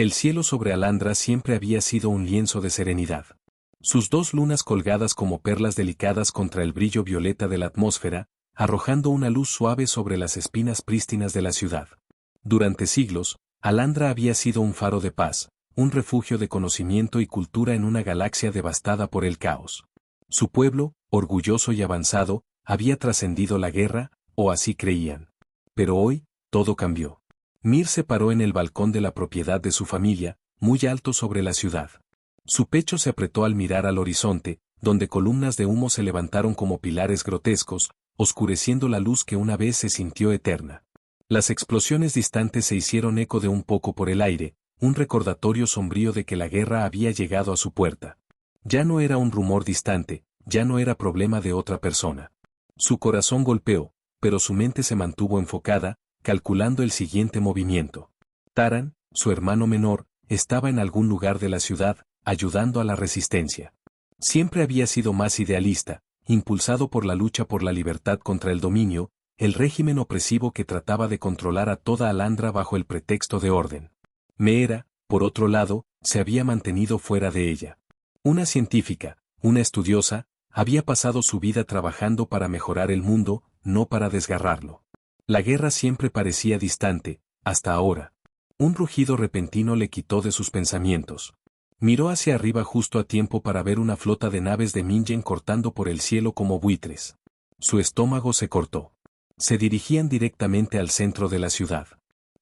El cielo sobre Alandra siempre había sido un lienzo de serenidad. Sus dos lunas colgadas como perlas delicadas contra el brillo violeta de la atmósfera, arrojando una luz suave sobre las espinas prístinas de la ciudad. Durante siglos, Alandra había sido un faro de paz, un refugio de conocimiento y cultura en una galaxia devastada por el caos. Su pueblo, orgulloso y avanzado, había trascendido la guerra, o así creían. Pero hoy, todo cambió. Mir se paró en el balcón de la propiedad de su familia, muy alto sobre la ciudad. Su pecho se apretó al mirar al horizonte, donde columnas de humo se levantaron como pilares grotescos, oscureciendo la luz que una vez se sintió eterna. Las explosiones distantes se hicieron eco de un poco por el aire, un recordatorio sombrío de que la guerra había llegado a su puerta. Ya no era un rumor distante, ya no era problema de otra persona. Su corazón golpeó, pero su mente se mantuvo enfocada, calculando el siguiente movimiento. Taran, su hermano menor, estaba en algún lugar de la ciudad, ayudando a la resistencia. Siempre había sido más idealista, impulsado por la lucha por la libertad contra el dominio, el régimen opresivo que trataba de controlar a toda Alandra bajo el pretexto de orden. Meera, por otro lado, se había mantenido fuera de ella. Una científica, una estudiosa, había pasado su vida trabajando para mejorar el mundo, no para desgarrarlo. La guerra siempre parecía distante, hasta ahora. Un rugido repentino le quitó de sus pensamientos. Miró hacia arriba justo a tiempo para ver una flota de naves de Mingen cortando por el cielo como buitres. Su estómago se cortó. Se dirigían directamente al centro de la ciudad.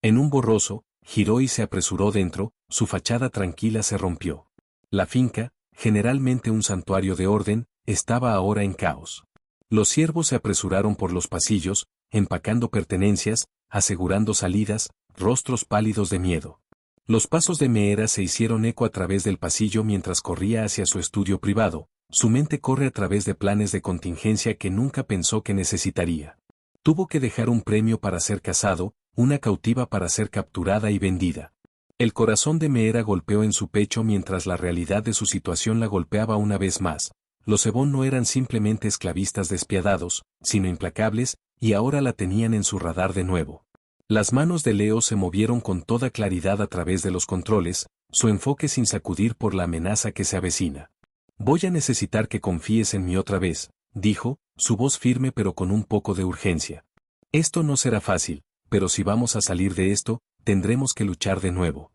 En un borroso, giró y se apresuró dentro, su fachada tranquila se rompió. La finca, generalmente un santuario de orden, estaba ahora en caos. Los siervos se apresuraron por los pasillos, empacando pertenencias, asegurando salidas, rostros pálidos de miedo. Los pasos de Meera se hicieron eco a través del pasillo mientras corría hacia su estudio privado. Su mente corre a través de planes de contingencia que nunca pensó que necesitaría. Tuvo que dejar un premio para ser casado, una cautiva para ser capturada y vendida. El corazón de Meera golpeó en su pecho mientras la realidad de su situación la golpeaba una vez más. Los Ebon no eran simplemente esclavistas despiadados, sino implacables, y ahora la tenían en su radar de nuevo. Las manos de Leo se movieron con toda claridad a través de los controles, su enfoque sin sacudir por la amenaza que se avecina. «Voy a necesitar que confíes en mí otra vez», dijo, su voz firme pero con un poco de urgencia. «Esto no será fácil, pero si vamos a salir de esto, tendremos que luchar de nuevo».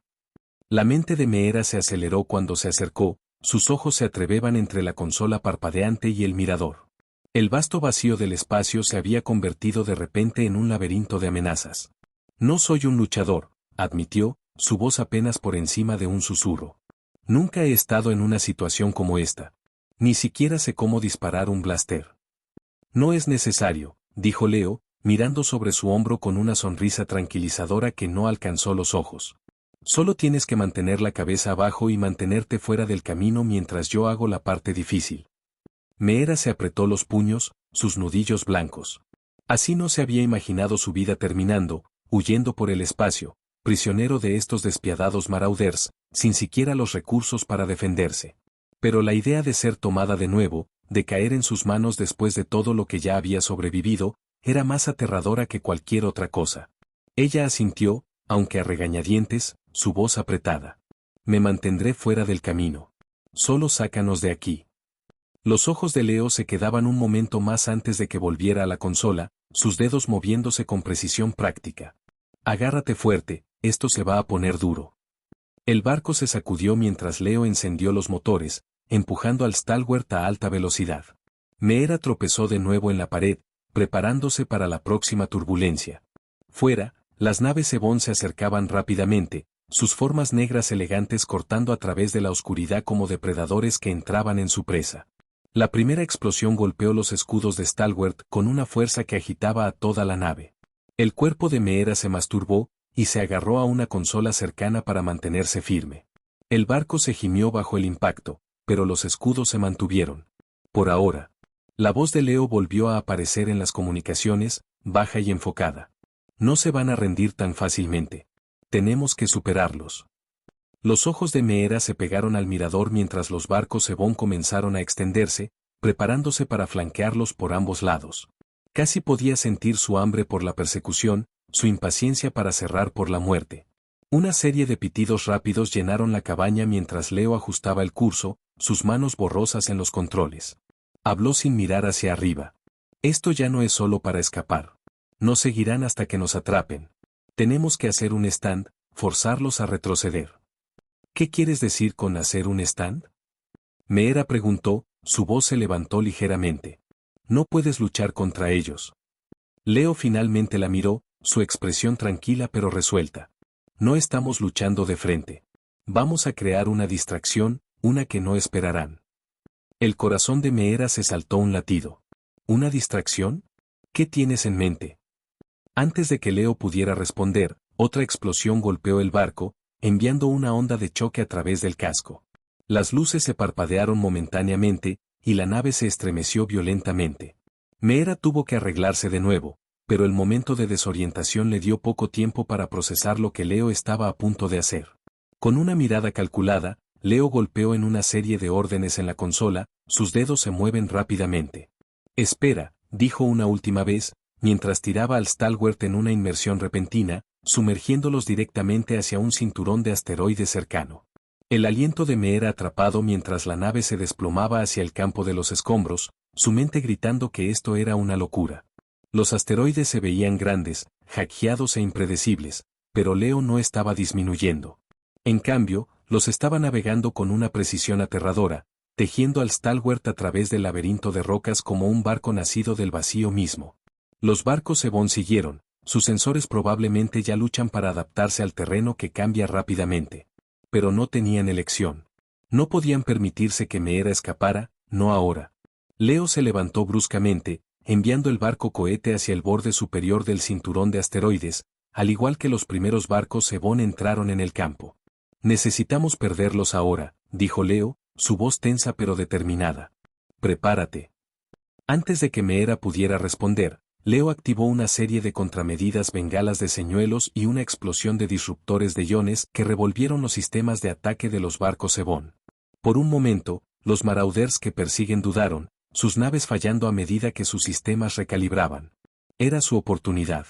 La mente de Meera se aceleró cuando se acercó, sus ojos se atreveban entre la consola parpadeante y el mirador. El vasto vacío del espacio se había convertido de repente en un laberinto de amenazas. «No soy un luchador», admitió, su voz apenas por encima de un susurro. «Nunca he estado en una situación como esta. Ni siquiera sé cómo disparar un blaster». «No es necesario», dijo Leo, mirando sobre su hombro con una sonrisa tranquilizadora que no alcanzó los ojos. «Solo tienes que mantener la cabeza abajo y mantenerte fuera del camino mientras yo hago la parte difícil». Meera se apretó los puños, sus nudillos blancos. Así no se había imaginado su vida terminando, huyendo por el espacio, prisionero de estos despiadados marauders, sin siquiera los recursos para defenderse. Pero la idea de ser tomada de nuevo, de caer en sus manos después de todo lo que ya había sobrevivido, era más aterradora que cualquier otra cosa. Ella asintió, aunque a regañadientes, su voz apretada. «Me mantendré fuera del camino. Solo sácanos de aquí». Los ojos de Leo se quedaban un momento más antes de que volviera a la consola, sus dedos moviéndose con precisión práctica. «Agárrate fuerte, esto se va a poner duro». El barco se sacudió mientras Leo encendió los motores, empujando al Stalwart a alta velocidad. Meera tropezó de nuevo en la pared, preparándose para la próxima turbulencia. Fuera, las naves Ebon se acercaban rápidamente, sus formas negras elegantes cortando a través de la oscuridad como depredadores que entraban en su presa. La primera explosión golpeó los escudos de Stalwart con una fuerza que agitaba a toda la nave. El cuerpo de Meera se masturbó, y se agarró a una consola cercana para mantenerse firme. El barco se gimió bajo el impacto, pero los escudos se mantuvieron. Por ahora. La voz de Leo volvió a aparecer en las comunicaciones, baja y enfocada. «No se van a rendir tan fácilmente. Tenemos que superarlos». Los ojos de Meera se pegaron al mirador mientras los barcos Ebon comenzaron a extenderse, preparándose para flanquearlos por ambos lados. Casi podía sentir su hambre por la persecución, su impaciencia para cerrar por la muerte. Una serie de pitidos rápidos llenaron la cabaña mientras Leo ajustaba el curso, sus manos borrosas en los controles. Habló sin mirar hacia arriba. Esto ya no es solo para escapar. Nos seguirán hasta que nos atrapen. Tenemos que hacer un stand, forzarlos a retroceder. ¿Qué quieres decir con hacer un stand? Meera preguntó, su voz se levantó ligeramente. No puedes luchar contra ellos. Leo finalmente la miró, su expresión tranquila pero resuelta. No estamos luchando de frente. Vamos a crear una distracción, una que no esperarán. El corazón de Meera se saltó un latido. ¿Una distracción? ¿Qué tienes en mente? Antes de que Leo pudiera responder, otra explosión golpeó el barco, enviando una onda de choque a través del casco. Las luces se parpadearon momentáneamente, y la nave se estremeció violentamente. Meera tuvo que arreglarse de nuevo, pero el momento de desorientación le dio poco tiempo para procesar lo que Leo estaba a punto de hacer. Con una mirada calculada, Leo golpeó en una serie de órdenes en la consola, sus dedos se mueven rápidamente. Espera, dijo una última vez, mientras tiraba al Stalwart en una inmersión repentina, sumergiéndolos directamente hacia un cinturón de asteroides cercano. El aliento de Meera atrapado mientras la nave se desplomaba hacia el campo de los escombros, su mente gritando que esto era una locura. Los asteroides se veían grandes, hackeados e impredecibles, pero Leo no estaba disminuyendo. En cambio, los estaba navegando con una precisión aterradora, tejiendo al Stalwart a través del laberinto de rocas como un barco nacido del vacío mismo. Los barcos Sebon siguieron, sus sensores probablemente ya luchan para adaptarse al terreno que cambia rápidamente. Pero no tenían elección. No podían permitirse que Meera escapara, no ahora. Leo se levantó bruscamente, enviando el barco cohete hacia el borde superior del cinturón de asteroides, al igual que los primeros barcos Sebon entraron en el campo. Necesitamos perderlos ahora, dijo Leo, su voz tensa pero determinada. Prepárate. Antes de que Meera pudiera responder, Leo activó una serie de contramedidas bengalas de señuelos y una explosión de disruptores de iones que revolvieron los sistemas de ataque de los barcos Sebon. Por un momento, los Marauders que persiguen dudaron, sus naves fallando a medida que sus sistemas recalibraban. Era su oportunidad.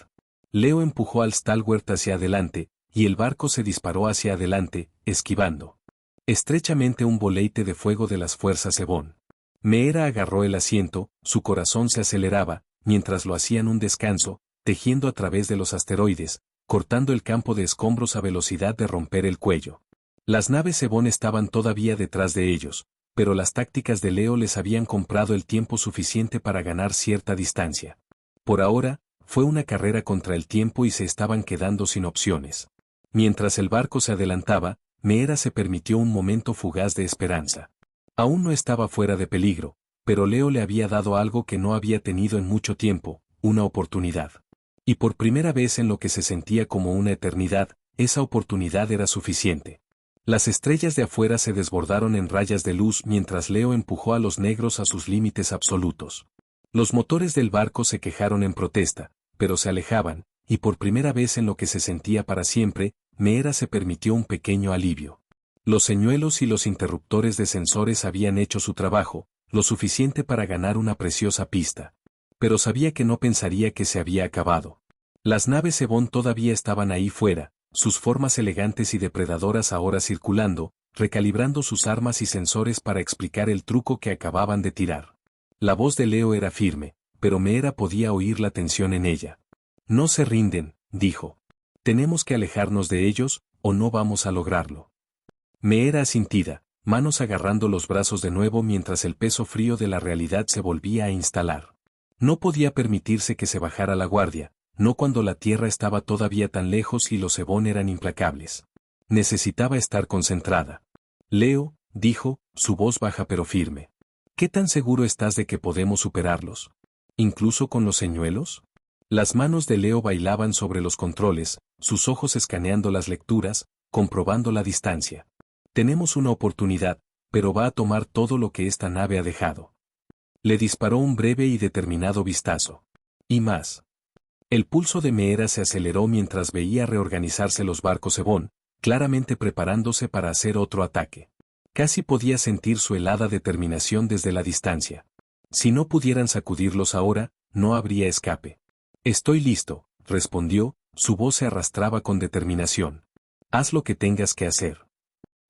Leo empujó al Stalwart hacia adelante, y el barco se disparó hacia adelante, esquivando estrechamente un boleite de fuego de las fuerzas Sebon. Meera agarró el asiento, su corazón se aceleraba, mientras lo hacían un descanso, tejiendo a través de los asteroides, cortando el campo de escombros a velocidad de romper el cuello. Las naves Sebon estaban todavía detrás de ellos, pero las tácticas de Leo les habían comprado el tiempo suficiente para ganar cierta distancia. Por ahora, fue una carrera contra el tiempo y se estaban quedando sin opciones. Mientras el barco se adelantaba, Meera se permitió un momento fugaz de esperanza. Aún no estaba fuera de peligro, pero Leo le había dado algo que no había tenido en mucho tiempo, una oportunidad. Y por primera vez en lo que se sentía como una eternidad, esa oportunidad era suficiente. Las estrellas de afuera se desbordaron en rayas de luz mientras Leo empujó a los negros a sus límites absolutos. Los motores del barco se quejaron en protesta, pero se alejaban, y por primera vez en lo que se sentía para siempre, Meera se permitió un pequeño alivio. Los señuelos y los interruptores de sensores habían hecho su trabajo, lo suficiente para ganar una preciosa pista. Pero sabía que no pensaría que se había acabado. Las naves Sebon todavía estaban ahí fuera, sus formas elegantes y depredadoras ahora circulando, recalibrando sus armas y sensores para explicar el truco que acababan de tirar. La voz de Leo era firme, pero Meera podía oír la tensión en ella. No se rinden, dijo. Tenemos que alejarnos de ellos, o no vamos a lograrlo. Meera asintida, manos agarrando los brazos de nuevo mientras el peso frío de la realidad se volvía a instalar. No podía permitirse que se bajara la guardia, no cuando la Tierra estaba todavía tan lejos y los Sebon eran implacables. Necesitaba estar concentrada. Leo, dijo, su voz baja pero firme. ¿Qué tan seguro estás de que podemos superarlos? ¿Incluso con los señuelos? Las manos de Leo bailaban sobre los controles, sus ojos escaneando las lecturas, comprobando la distancia. Tenemos una oportunidad, pero va a tomar todo lo que esta nave ha dejado. Le disparó un breve y determinado vistazo. Y más. El pulso de Meera se aceleró mientras veía reorganizarse los barcos Sebon, claramente preparándose para hacer otro ataque. Casi podía sentir su helada determinación desde la distancia. Si no pudieran sacudirlos ahora, no habría escape. Estoy listo, respondió, su voz se arrastraba con determinación. Haz lo que tengas que hacer.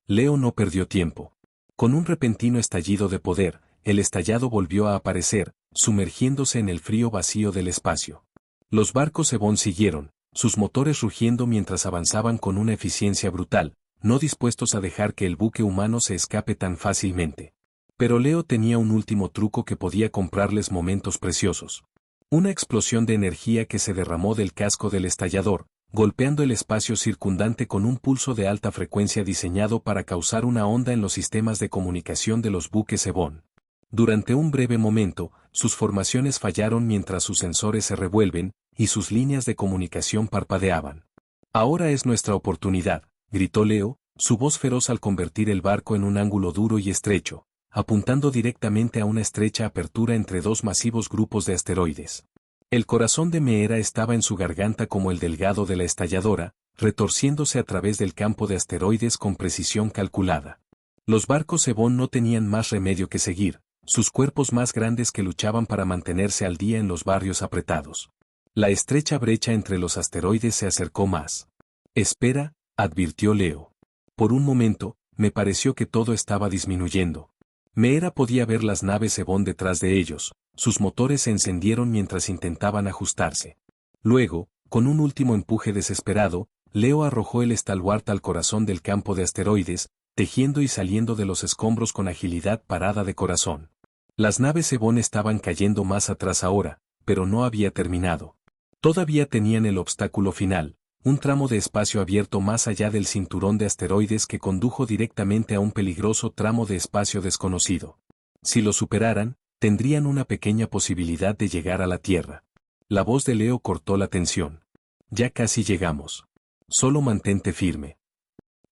Leo no perdió tiempo. Con un repentino estallido de poder, el estallado volvió a aparecer, sumergiéndose en el frío vacío del espacio. Los barcos Ebon siguieron, sus motores rugiendo mientras avanzaban con una eficiencia brutal, no dispuestos a dejar que el buque humano se escape tan fácilmente. Pero Leo tenía un último truco que podía comprarles momentos preciosos. Una explosión de energía que se derramó del casco del estallador, golpeando el espacio circundante con un pulso de alta frecuencia diseñado para causar una onda en los sistemas de comunicación de los buques Ebon. Durante un breve momento, sus formaciones fallaron mientras sus sensores se revuelven, y sus líneas de comunicación parpadeaban. Ahora es nuestra oportunidad, gritó Leo, su voz feroz al convertir el barco en un ángulo duro y estrecho, apuntando directamente a una estrecha apertura entre dos masivos grupos de asteroides. El corazón de Meera estaba en su garganta como el delgado de la estalladora, retorciéndose a través del campo de asteroides con precisión calculada. Los barcos Ebon no tenían más remedio que seguir, sus cuerpos más grandes que luchaban para mantenerse al día en los barrios apretados. La estrecha brecha entre los asteroides se acercó más. Espera, advirtió Leo. Por un momento, me pareció que todo estaba disminuyendo. Meera podía ver las naves Ebon detrás de ellos, sus motores se encendieron mientras intentaban ajustarse. Luego, con un último empuje desesperado, Leo arrojó el Stalwart al corazón del campo de asteroides, tejiendo y saliendo de los escombros con agilidad parada de corazón. Las naves Ebon estaban cayendo más atrás ahora, pero no había terminado. Todavía tenían el obstáculo final, un tramo de espacio abierto más allá del cinturón de asteroides que condujo directamente a un peligroso tramo de espacio desconocido. Si lo superaran, tendrían una pequeña posibilidad de llegar a la Tierra. La voz de Leo cortó la tensión. Ya casi llegamos. Solo mantente firme.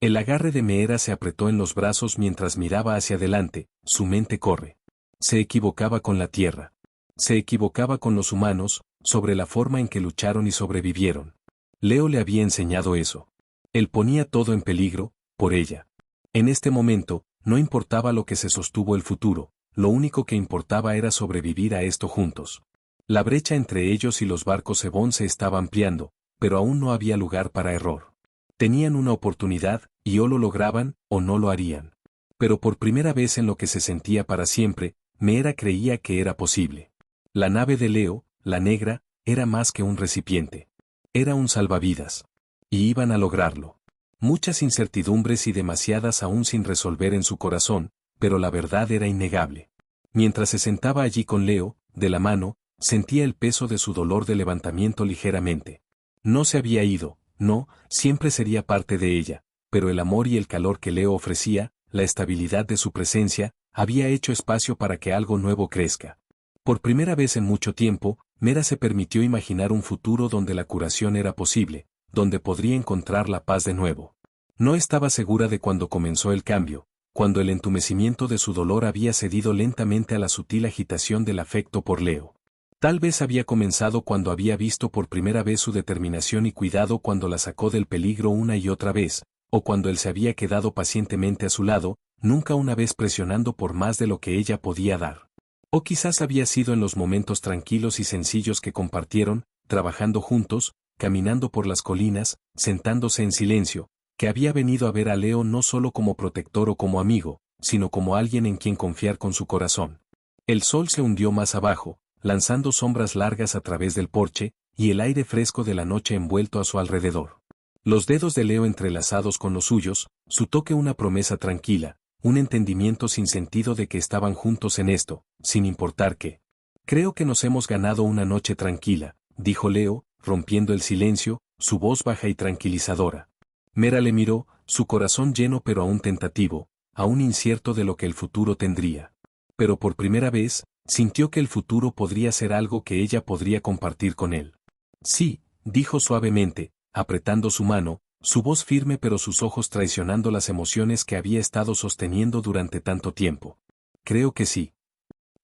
El agarre de Meera se apretó en los brazos mientras miraba hacia adelante, su mente corre. Se equivocaba con la Tierra. Se equivocaba con los humanos, sobre la forma en que lucharon y sobrevivieron. Leo le había enseñado eso. Él ponía todo en peligro, por ella. En este momento, no importaba lo que se sostuvo el futuro, lo único que importaba era sobrevivir a esto juntos. La brecha entre ellos y los barcos Ebon se estaba ampliando, pero aún no había lugar para error. Tenían una oportunidad, y o lo lograban, o no lo harían. Pero por primera vez en lo que se sentía para siempre, Meera creía que era posible. La nave de Leo, la negra, era más que un recipiente. Era un salvavidas. Y iban a lograrlo. Muchas incertidumbres y demasiadas aún sin resolver en su corazón, pero la verdad era innegable. Mientras se sentaba allí con Leo, de la mano, sentía el peso de su dolor de levantamiento ligeramente. No se había ido, no, siempre sería parte de ella, pero el amor y el calor que Leo ofrecía, la estabilidad de su presencia, había hecho espacio para que algo nuevo crezca. Por primera vez en mucho tiempo, Meera se permitió imaginar un futuro donde la curación era posible, donde podría encontrar la paz de nuevo. No estaba segura de cuándo comenzó el cambio, cuando el entumecimiento de su dolor había cedido lentamente a la sutil agitación del afecto por Leo. Tal vez había comenzado cuando había visto por primera vez su determinación y cuidado cuando la sacó del peligro una y otra vez, o cuando él se había quedado pacientemente a su lado, nunca una vez presionando por más de lo que ella podía dar. O quizás había sido en los momentos tranquilos y sencillos que compartieron, trabajando juntos, caminando por las colinas, sentándose en silencio, que había venido a ver a Leo no solo como protector o como amigo, sino como alguien en quien confiar con su corazón. El sol se hundió más abajo, lanzando sombras largas a través del porche, y el aire fresco de la noche envuelto a su alrededor. Los dedos de Leo entrelazados con los suyos, su toque una promesa tranquila, un entendimiento sin sentido de que estaban juntos en esto, sin importar qué. Creo que nos hemos ganado una noche tranquila, dijo Leo, rompiendo el silencio, su voz baja y tranquilizadora. Meera le miró, su corazón lleno pero aún tentativo, aún incierto de lo que el futuro tendría. Pero por primera vez, sintió que el futuro podría ser algo que ella podría compartir con él. Sí, dijo suavemente, apretando su mano, su voz firme pero sus ojos traicionando las emociones que había estado sosteniendo durante tanto tiempo. Creo que sí.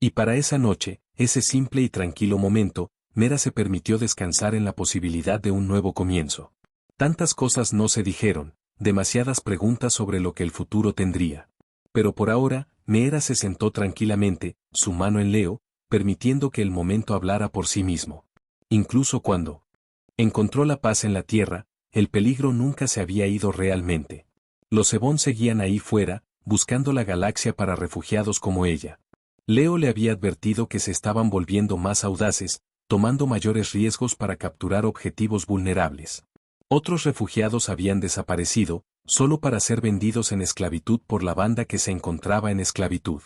Y para esa noche, ese simple y tranquilo momento, Meera se permitió descansar en la posibilidad de un nuevo comienzo. Tantas cosas no se dijeron, demasiadas preguntas sobre lo que el futuro tendría. Pero por ahora, Meera se sentó tranquilamente, su mano en Leo, permitiendo que el momento hablara por sí mismo. Incluso cuando encontró la paz en la tierra, el peligro nunca se había ido realmente. Los Ebon seguían ahí fuera, buscando la galaxia para refugiados como ella. Leo le había advertido que se estaban volviendo más audaces, tomando mayores riesgos para capturar objetivos vulnerables. Otros refugiados habían desaparecido, solo para ser vendidos en esclavitud por la banda que se encontraba en esclavitud.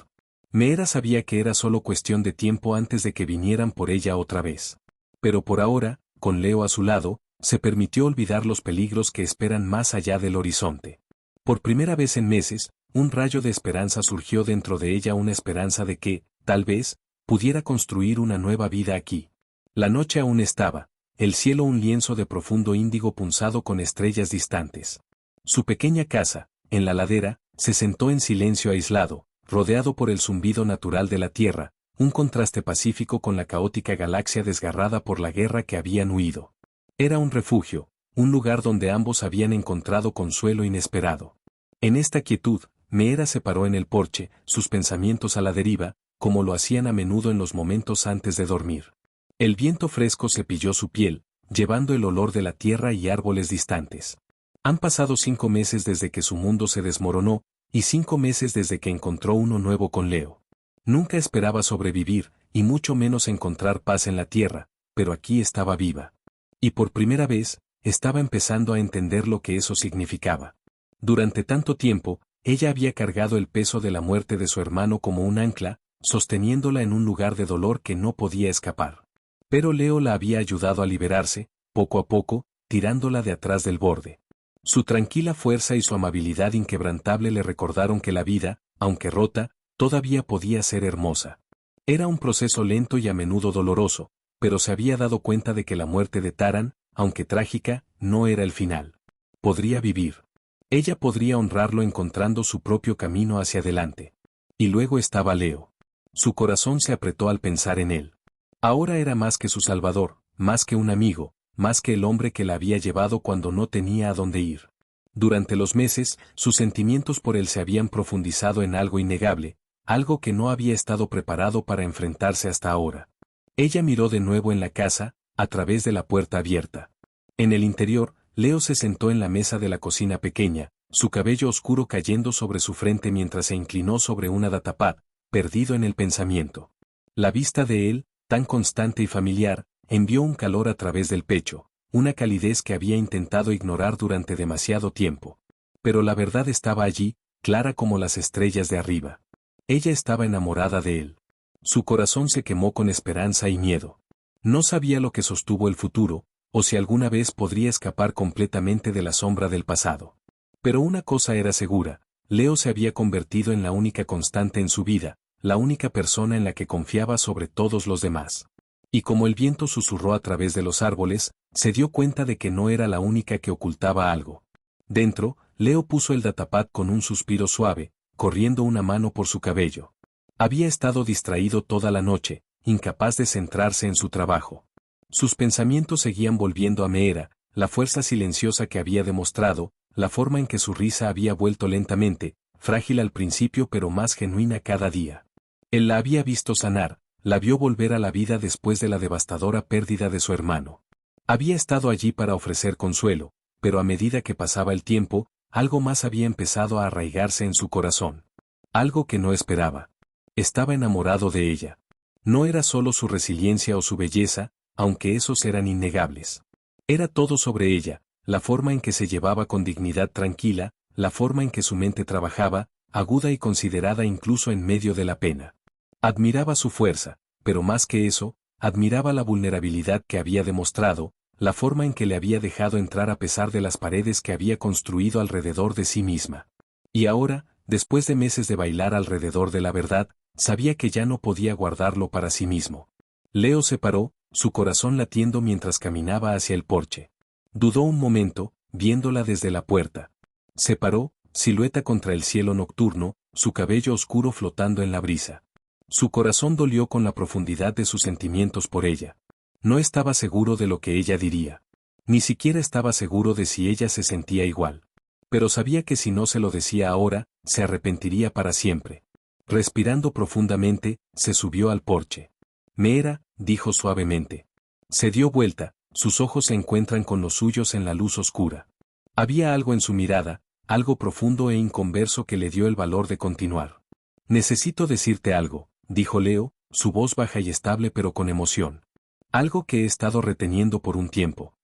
Meera sabía que era solo cuestión de tiempo antes de que vinieran por ella otra vez. Pero por ahora, con Leo a su lado, se permitió olvidar los peligros que esperan más allá del horizonte. Por primera vez en meses, un rayo de esperanza surgió dentro de ella, una esperanza de que, tal vez, pudiera construir una nueva vida aquí. La noche aún estaba, el cielo un lienzo de profundo índigo punzado con estrellas distantes. Su pequeña casa, en la ladera, se sentó en silencio aislado, rodeado por el zumbido natural de la tierra, un contraste pacífico con la caótica galaxia desgarrada por la guerra que habían huido. Era un refugio, un lugar donde ambos habían encontrado consuelo inesperado. En esta quietud, Meera se paró en el porche, sus pensamientos a la deriva, como lo hacían a menudo en los momentos antes de dormir. El viento fresco cepilló su piel, llevando el olor de la tierra y árboles distantes. Han pasado 5 meses desde que su mundo se desmoronó, y 5 meses desde que encontró uno nuevo con Leo. Nunca esperaba sobrevivir, y mucho menos encontrar paz en la tierra, pero aquí estaba viva. Y por primera vez, estaba empezando a entender lo que eso significaba. Durante tanto tiempo, ella había cargado el peso de la muerte de su hermano como un ancla, sosteniéndola en un lugar de dolor que no podía escapar. Pero Leo la había ayudado a liberarse, poco a poco, tirándola de atrás del borde. Su tranquila fuerza y su amabilidad inquebrantable le recordaron que la vida, aunque rota, todavía podía ser hermosa. Era un proceso lento y a menudo doloroso, pero se había dado cuenta de que la muerte de Taran, aunque trágica, no era el final. Podría vivir. Ella podría honrarlo encontrando su propio camino hacia adelante. Y luego estaba Leo. Su corazón se apretó al pensar en él. Ahora era más que su salvador, más que un amigo, más que el hombre que la había llevado cuando no tenía a dónde ir. Durante los meses, sus sentimientos por él se habían profundizado en algo innegable, algo que no había estado preparado para enfrentarse hasta ahora. Ella miró de nuevo en la casa, a través de la puerta abierta. En el interior, Leo se sentó en la mesa de la cocina pequeña, su cabello oscuro cayendo sobre su frente mientras se inclinó sobre una datapad, perdido en el pensamiento. La vista de él, tan constante y familiar, envió un calor a través del pecho, una calidez que había intentado ignorar durante demasiado tiempo. Pero la verdad estaba allí, clara como las estrellas de arriba. Ella estaba enamorada de él. Su corazón se quemó con esperanza y miedo. No sabía lo que sostuvo el futuro, o si alguna vez podría escapar completamente de la sombra del pasado. Pero una cosa era segura, Leo se había convertido en la única constante en su vida, la única persona en la que confiaba sobre todos los demás. Y como el viento susurró a través de los árboles, se dio cuenta de que no era la única que ocultaba algo. Dentro, Leo puso el datapad con un suspiro suave, corriendo una mano por su cabello. Había estado distraído toda la noche, incapaz de centrarse en su trabajo. Sus pensamientos seguían volviendo a Meera, la fuerza silenciosa que había demostrado, la forma en que su risa había vuelto lentamente, frágil al principio pero más genuina cada día. Él la había visto sanar, la vio volver a la vida después de la devastadora pérdida de su hermano. Había estado allí para ofrecer consuelo, pero a medida que pasaba el tiempo, algo más había empezado a arraigarse en su corazón. Algo que no esperaba. Estaba enamorado de ella. No era solo su resiliencia o su belleza, aunque esos eran innegables. Era todo sobre ella, la forma en que se llevaba con dignidad tranquila, la forma en que su mente trabajaba, aguda y considerada incluso en medio de la pena. Admiraba su fuerza, pero más que eso, admiraba la vulnerabilidad que había demostrado, la forma en que le había dejado entrar a pesar de las paredes que había construido alrededor de sí misma. Y ahora, después de meses de bailar alrededor de la verdad, sabía que ya no podía guardarlo para sí mismo. Leo se paró, su corazón latiendo mientras caminaba hacia el porche. Dudó un momento, viéndola desde la puerta. Se paró, silueta contra el cielo nocturno, su cabello oscuro flotando en la brisa. Su corazón dolió con la profundidad de sus sentimientos por ella. No estaba seguro de lo que ella diría. Ni siquiera estaba seguro de si ella se sentía igual. Pero sabía que si no se lo decía ahora, se arrepentiría para siempre. Respirando profundamente, se subió al porche. Meera, dijo suavemente. Se dio vuelta, Sus ojos se encuentran con los suyos en la luz oscura. Había algo en su mirada, algo profundo e inconverso que le dio el valor de continuar. Necesito decirte algo, dijo Leo, su voz baja y estable pero con emoción. Algo que he estado reteniendo por un tiempo.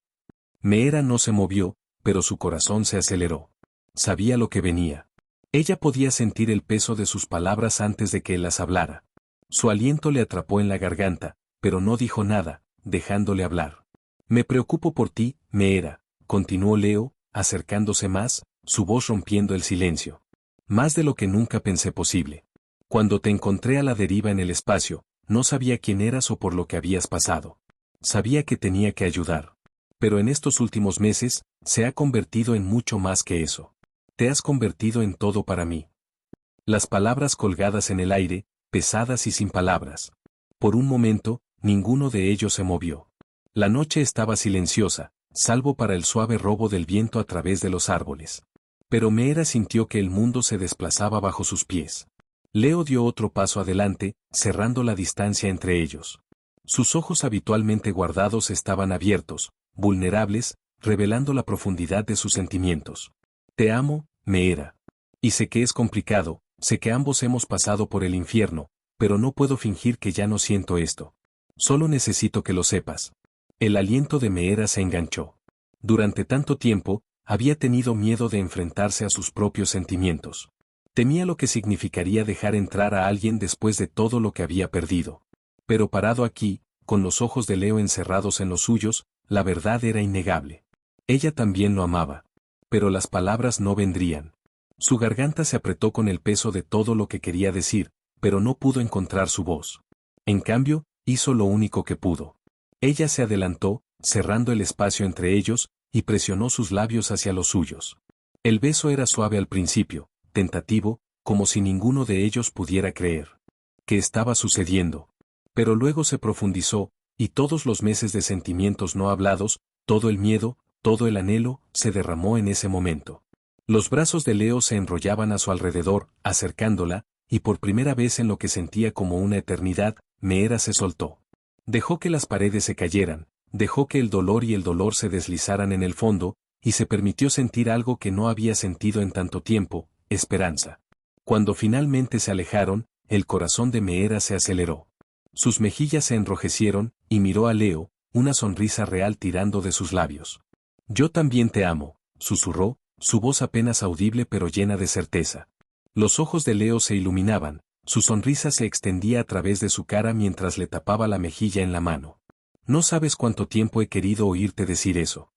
Meera no se movió, pero su corazón se aceleró. Sabía lo que venía. Ella podía sentir el peso de sus palabras antes de que él las hablara. Su aliento le atrapó en la garganta, pero no dijo nada, dejándole hablar. Me preocupo por ti, Meera, continuó Leo, acercándose más, su voz rompiendo el silencio. Más de lo que nunca pensé posible. Cuando te encontré a la deriva en el espacio, no sabía quién eras o por lo que habías pasado. Sabía que tenía que ayudar. Pero en estos últimos meses, se ha convertido en mucho más que eso. Te has convertido en todo para mí. Las palabras colgadas en el aire, pesadas y sin palabras. Por un momento, ninguno de ellos se movió. La noche estaba silenciosa, salvo para el suave robo del viento a través de los árboles. Pero Meera sintió que el mundo se desplazaba bajo sus pies. Leo dio otro paso adelante, cerrando la distancia entre ellos. Sus ojos habitualmente guardados estaban abiertos, vulnerables, revelando la profundidad de sus sentimientos. Te amo, Meera. Y sé que es complicado, sé que ambos hemos pasado por el infierno, pero no puedo fingir que ya no siento esto. Solo necesito que lo sepas. El aliento de Meera se enganchó. Durante tanto tiempo, había tenido miedo de enfrentarse a sus propios sentimientos. Temía lo que significaría dejar entrar a alguien después de todo lo que había perdido. Pero parado aquí, con los ojos de Leo encerrados en los suyos, la verdad era innegable. Ella también lo amaba. Pero las palabras no vendrían. Su garganta se apretó con el peso de todo lo que quería decir, pero no pudo encontrar su voz. En cambio, hizo lo único que pudo. Ella se adelantó, cerrando el espacio entre ellos, y presionó sus labios hacia los suyos. El beso era suave al principio, tentativo, como si ninguno de ellos pudiera creer que estaba sucediendo. Pero luego se profundizó, y todos los meses de sentimientos no hablados, todo el miedo, todo el anhelo, se derramó en ese momento. Los brazos de Leo se enrollaban a su alrededor, acercándola, y por primera vez en lo que sentía como una eternidad, Meera se soltó. Dejó que las paredes se cayeran, dejó que el dolor y el dolor se deslizaran en el fondo, y se permitió sentir algo que no había sentido en tanto tiempo, esperanza. Cuando finalmente se alejaron, el corazón de Meera se aceleró. Sus mejillas se enrojecieron, y miró a Leo, una sonrisa real tirando de sus labios. Yo también te amo, susurró, su voz apenas audible pero llena de certeza. Los ojos de Leo se iluminaban, su sonrisa se extendía a través de su cara mientras le tapaba la mejilla en la mano. No sabes cuánto tiempo he querido oírte decir eso.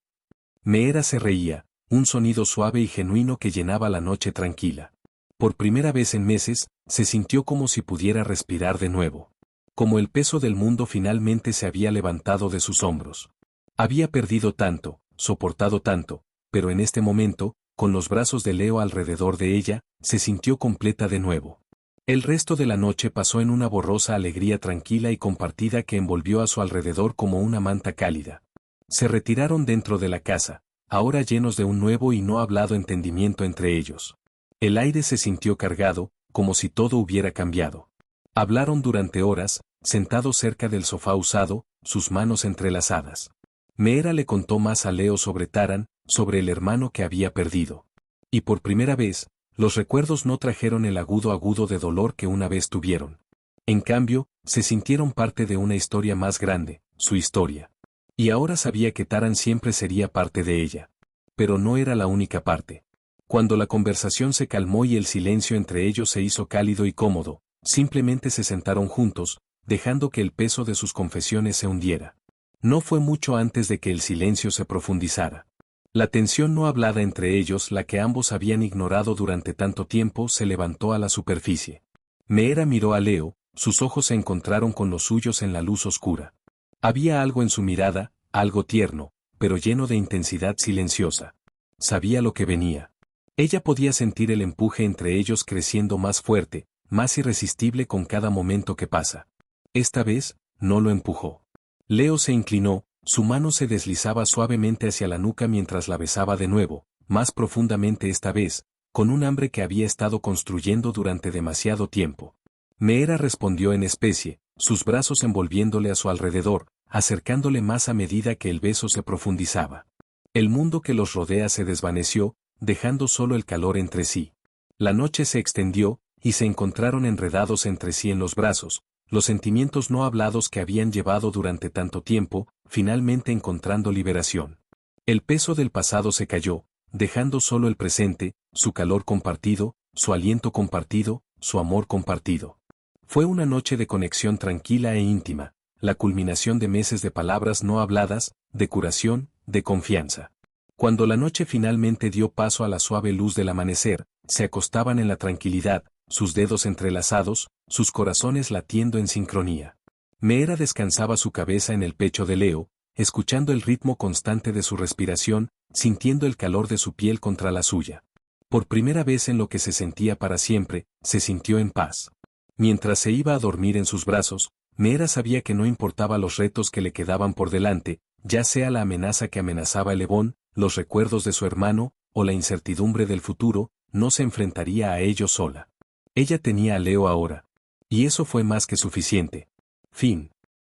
Meera se reía, un sonido suave y genuino que llenaba la noche tranquila. Por primera vez en meses, se sintió como si pudiera respirar de nuevo. Como el peso del mundo finalmente se había levantado de sus hombros. Había perdido tanto, soportado tanto, pero en este momento, con los brazos de Leo alrededor de ella, se sintió completa de nuevo. El resto de la noche pasó en una borrosa alegría tranquila y compartida que envolvió a su alrededor como una manta cálida. Se retiraron dentro de la casa, ahora llenos de un nuevo y no hablado entendimiento entre ellos. El aire se sintió cargado, como si todo hubiera cambiado. Hablaron durante horas, sentados cerca del sofá usado, sus manos entrelazadas. Meera le contó más a Leo sobre Taran, sobre el hermano que había perdido. Y por primera vez, los recuerdos no trajeron el agudo de dolor que una vez tuvieron. En cambio, se sintieron parte de una historia más grande, su historia. Y ahora sabía que Taran siempre sería parte de ella. Pero no era la única parte. Cuando la conversación se calmó y el silencio entre ellos se hizo cálido y cómodo, simplemente se sentaron juntos, dejando que el peso de sus confesiones se hundiera. No fue mucho antes de que el silencio se profundizara. La tensión no hablada entre ellos, la que ambos habían ignorado durante tanto tiempo, se levantó a la superficie. Meera miró a Leo, sus ojos se encontraron con los suyos en la luz oscura. Había algo en su mirada, algo tierno, pero lleno de intensidad silenciosa. Sabía lo que venía. Ella podía sentir el empuje entre ellos creciendo más fuerte, más irresistible con cada momento que pasa. Esta vez, no lo empujó. Leo se inclinó, su mano se deslizaba suavemente hacia la nuca mientras la besaba de nuevo, más profundamente esta vez, con un hambre que había estado construyendo durante demasiado tiempo. Meera respondió en especie, sus brazos envolviéndole a su alrededor, acercándole más a medida que el beso se profundizaba. El mundo que los rodea se desvaneció, dejando solo el calor entre sí. La noche se extendió, y se encontraron enredados entre sí en los brazos, los sentimientos no hablados que habían llevado durante tanto tiempo, finalmente encontrando liberación. El peso del pasado se cayó, dejando solo el presente, su calor compartido, su aliento compartido, su amor compartido. Fue una noche de conexión tranquila e íntima, la culminación de meses de palabras no habladas, de curación, de confianza. Cuando la noche finalmente dio paso a la suave luz del amanecer, se acostaban en la tranquilidad, sus dedos entrelazados, sus corazones latiendo en sincronía. Meera descansaba su cabeza en el pecho de Leo, escuchando el ritmo constante de su respiración, sintiendo el calor de su piel contra la suya. Por primera vez en lo que se sentía para siempre, se sintió en paz. Mientras se iba a dormir en sus brazos, Meera sabía que no importaba los retos que le quedaban por delante, ya sea la amenaza que amenazaba el Ebón, los recuerdos de su hermano, o la incertidumbre del futuro, no se enfrentaría a ello sola. Ella tenía a Leo ahora. Y eso fue más que suficiente. Fin.